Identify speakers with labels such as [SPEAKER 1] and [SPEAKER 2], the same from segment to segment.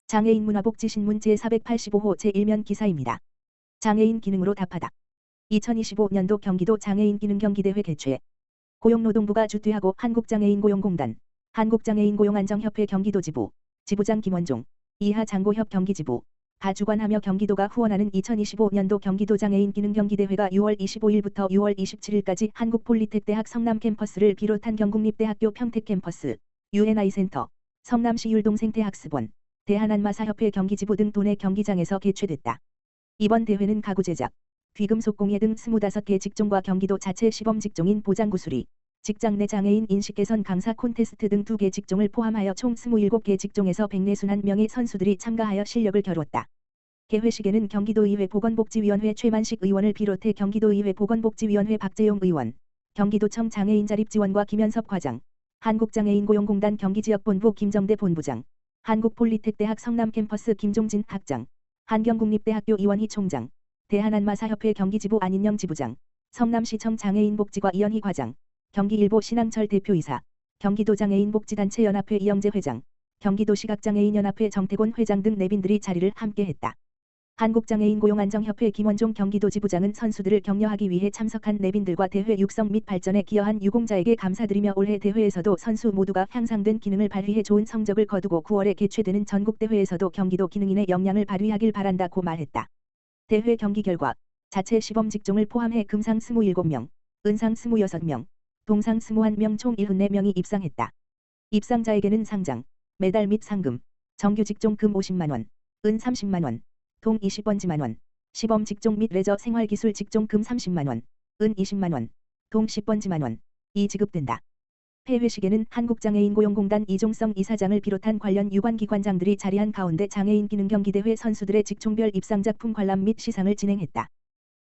[SPEAKER 1] 장애인 문화복지신문 제485호 제1면 기사입니다. 장애인 기능으로 답하다. 2025년도 경기도 장애인 기능 경기대회 개최. 고용노동부가 주최하고 한국장애인고용공단, 한국장애인고용안정협회 경기도지부, 지부장 김원종, 이하 장고협 경기지부, 가 주관하며 경기도가 후원하는 2025년도 경기도 장애인 기능 경기대회가 6월 25일부터 6월 27일까지 한국폴리텍대학 성남 캠퍼스를 비롯한 경국립대학교 평택 캠퍼스, UNI 센터, 성남시 율동생태학습원, 대한안마사협회 경기지부 등 도내 경기장에서 개최됐다. 이번 대회는 가구 제작, 귀금속 공예 등 25개 직종과 경기도 자체 시범 직종인 보장구수리, 직장 내 장애인 인식 개선 강사 콘테스트 등 2개 직종을 포함하여 총 27개 직종에서 141명의 선수들이 참가하여 실력을 겨루었다. 개회식에는 경기도의회 보건복지위원회 최만식 의원을 비롯해 경기도의회 보건복지위원회 박재용 의원, 경기도청 장애인자립지원과 김현섭 과장, 한국장애인고용공단 경기지역본부 김정대 본부장, 한국폴리텍대학 성남캠퍼스 김종진 학장, 한경국립대학교 이원희 총장, 대한안마사협회 경기지부 안인영 지부장, 성남시청 장애인복지과 이현희 과장, 경기일보 신앙철 대표이사, 경기도장애인복지단체연합회 이영재 회장, 경기도시각장애인연합회 정태곤 회장 등 내빈들이 자리를 함께했다. 한국장애인고용안정협회 김원종 경기도지부장은 선수들을 격려하기 위해 참석한 내빈들과 대회 육성 및 발전에 기여한 유공자에게 감사드리며 올해 대회에서도 선수 모두가 향상된 기능을 발휘해 좋은 성적을 거두고 9월에 개최되는 전국대회에서도 경기도 기능인의 역량을 발휘하길 바란다고 말했다. 대회 경기 결과 자체 시범 직종을 포함해 금상 27명, 은상 26명, 동상 21명 총 74명이 입상했다. 입상자에게는 상장, 메달 및 상금, 정규 직종 금 50만원, 은 30만원, 동 20번지만원, 시범 직종 및 레저 생활기술 직종 금 30만원, 은 20만원, 동 10번지만원이 지급된다. 폐회식에는 한국장애인고용공단 이종성 이사장을 비롯한 관련 유관기관장들이 자리한 가운데 장애인 기능 경기대회 선수들의 직종별 입상작품 관람 및 시상을 진행했다.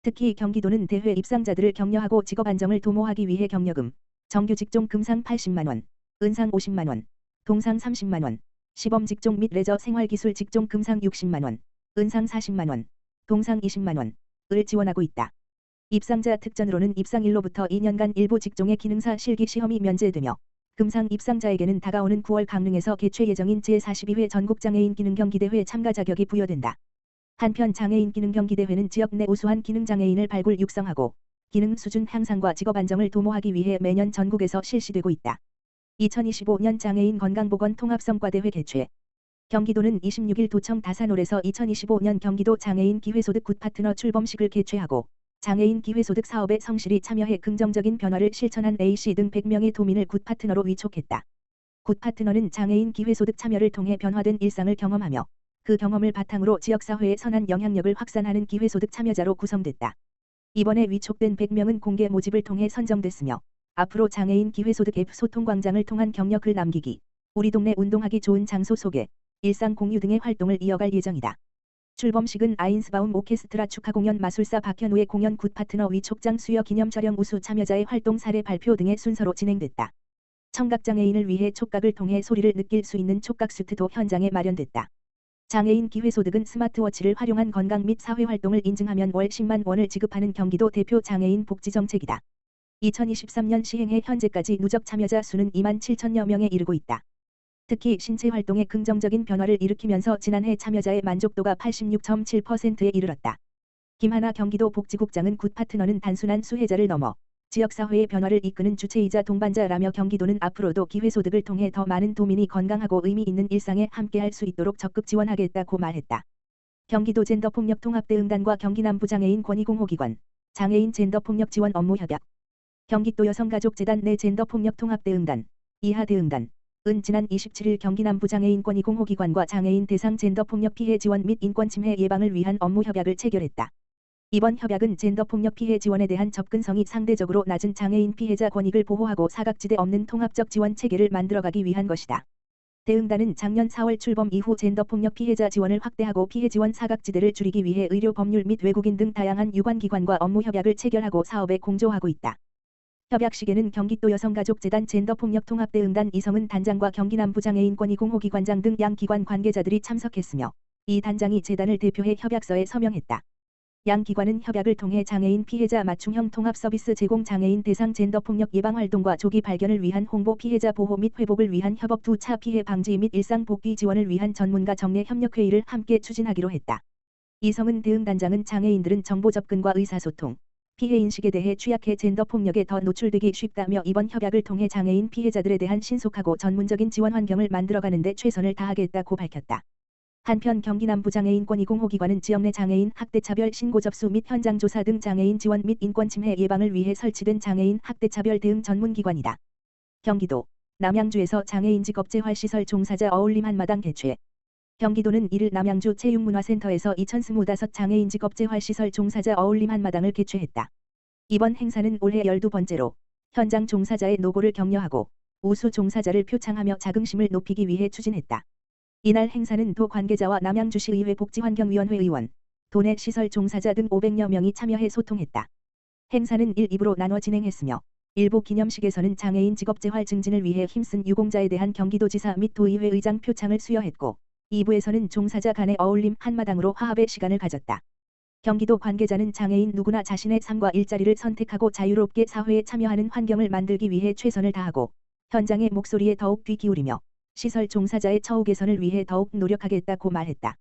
[SPEAKER 1] 특히 경기도는 대회 입상자들을 격려하고 직업 안정을 도모하기 위해 격려금, 정규 직종 금상 80만원, 은상 50만원, 동상 30만원, 시범 직종 및 레저 생활기술 직종 금상 60만원, 은상 40만원, 동상 20만원을 지원하고 있다. 입상자 특전으로는 입상일로부터 2년간 일부 직종의 기능사 실기 시험이 면제되며 금상 입상자에게는 다가오는 9월 강릉에서 개최 예정인 제42회 전국장애인 기능경기대회 참가 자격이 부여된다. 한편 장애인 기능경기대회는 지역 내 우수한 기능장애인을 발굴 육성하고 기능 수준 향상과 직업 안정을 도모하기 위해 매년 전국에서 실시되고 있다. 2025년 장애인 건강보건 통합성과대회 개최. 경기도는 26일 도청 다산홀에서 2025년 경기도 장애인 기회소득 굿파트너 출범식을 개최하고 장애인 기회소득 사업에 성실히 참여해 긍정적인 변화를 실천한 A씨 등 100명의 도민을 굿파트너로 위촉했다. 굿파트너는 장애인 기회소득 참여를 통해 변화된 일상을 경험하며 그 경험을 바탕으로 지역사회에 선한 영향력을 확산하는 기회소득 참여자로 구성됐다. 이번에 위촉된 100명은 공개 모집을 통해 선정됐으며 앞으로 장애인 기회소득 앱 소통광장을 통한 격려 글 남기기, 우리 동네 운동하기 좋은 장소 소개, 일상 공유 등의 활동을 이어갈 예정이다. 출범식은 아인스바움 오케스트라 축하 공연 마술사 박현우의 공연 굿파트너 위촉장 수여 기념 촬영 우수 참여자의 활동 사례 발표 등의 순서로 진행됐다. 청각장애인을 위해 촉각을 통해 소리를 느낄 수 있는 촉각 수트도 현장에 마련됐다. 장애인 기회소득은 스마트워치를 활용한 건강 및 사회활동을 인증하면 월 10만 원을 지급하는 경기도 대표 장애인 복지정책이다. 2023년 시행해 현재까지 누적 참여자 수는 2만 7천여 명에 이르고 있다. 특히 신체 활동에 긍정적인 변화를 일으키면서 지난해 참여자의 만족도가 86.7%에 이르렀다. 김하나 경기도 복지국장은 굿파트너는 단순한 수혜자를 넘어 지역사회의 변화를 이끄는 주체이자 동반자라며 경기도는 앞으로도 기회소득을 통해 더 많은 도민이 건강하고 의미 있는 일상에 함께할 수 있도록 적극 지원하겠다고 말했다. 경기도 젠더폭력통합대응단과 경기남부장애인 권익공호기관, 장애인 젠더폭력 지원 업무 협약, 경기도 여성가족재단 내 젠더폭력통합대응단, 이하대응단, 은 지난 27일 경기남부장애인권익공호기관과 장애인 대상 젠더폭력 피해 지원 및 인권침해 예방을 위한 업무 협약을 체결했다. 이번 협약은 젠더폭력 피해 지원에 대한 접근성이 상대적으로 낮은 장애인 피해자 권익을 보호하고 사각지대 없는 통합적 지원 체계를 만들어가기 위한 것이다. 대응단은 작년 4월 출범 이후 젠더폭력 피해자 지원을 확대하고 피해 지원 사각지대를 줄이기 위해 의료 법률 및 외국인 등 다양한 유관기관과 업무 협약을 체결하고 사업에 공조하고 있다. 협약식에는 경기도 여성가족재단 젠더폭력통합대응단 이성은 단장과 경기남부장애인권익공호기관장 등 양 기관 관계자들이 참석했으며 이 단장이 재단을 대표해 협약서에 서명했다. 양 기관은 협약을 통해 장애인 피해자 맞춤형 통합 서비스 제공, 장애인 대상 젠더폭력 예방 활동과 조기 발견을 위한 홍보, 피해자 보호 및 회복을 위한 협업, 2차 피해 방지 및 일상 복귀 지원을 위한 전문가 정례 협력 회의를 함께 추진하기로 했다. 이성은 대응단장은 장애인들은 정보 접근과 의사소통, 피해 인식에 대해 취약해 젠더폭력에 더 노출되기 쉽다며 이번 협약을 통해 장애인 피해자들에 대한 신속하고 전문적인 지원 환경을 만들어가는 데 최선을 다하겠다고 밝혔다. 한편 경기 남부장애인권익공호기관은 지역 내 장애인 학대차별 신고 접수 및 현장 조사 등 장애인 지원 및 인권침해 예방을 위해 설치된 장애인 학대차별 대응 전문기관이다. 경기도 남양주에서 장애인 직업재활시설 종사자 어울림 한마당 개최. 경기도는 1일 남양주 체육문화센터에서 2025 장애인 직업재활시설 종사자 어울림 한마당을 개최했다. 이번 행사는 올해 12번째로 현장 종사자의 노고를 격려하고 우수 종사자를 표창하며 자긍심을 높이기 위해 추진했다. 이날 행사는 도 관계자와 남양주시의회 복지환경위원회 의원, 도내 시설 종사자 등 500여 명이 참여해 소통했다. 행사는 1, 2부로 나눠 진행했으며 일부 기념식에서는 장애인 직업재활 증진을 위해 힘쓴 유공자에 대한 경기도지사 및 도의회 의장 표창을 수여했고 2부에서는 종사자 간의 어울림 한마당으로 화합의 시간을 가졌다. 경기도 관계자는 장애인 누구나 자신의 삶과 일자리를 선택하고 자유롭게 사회에 참여하는 환경을 만들기 위해 최선을 다하고 현장의 목소리에 더욱 귀 기울이며 시설 종사자의 처우 개선을 위해 더욱 노력하겠다고 말했다.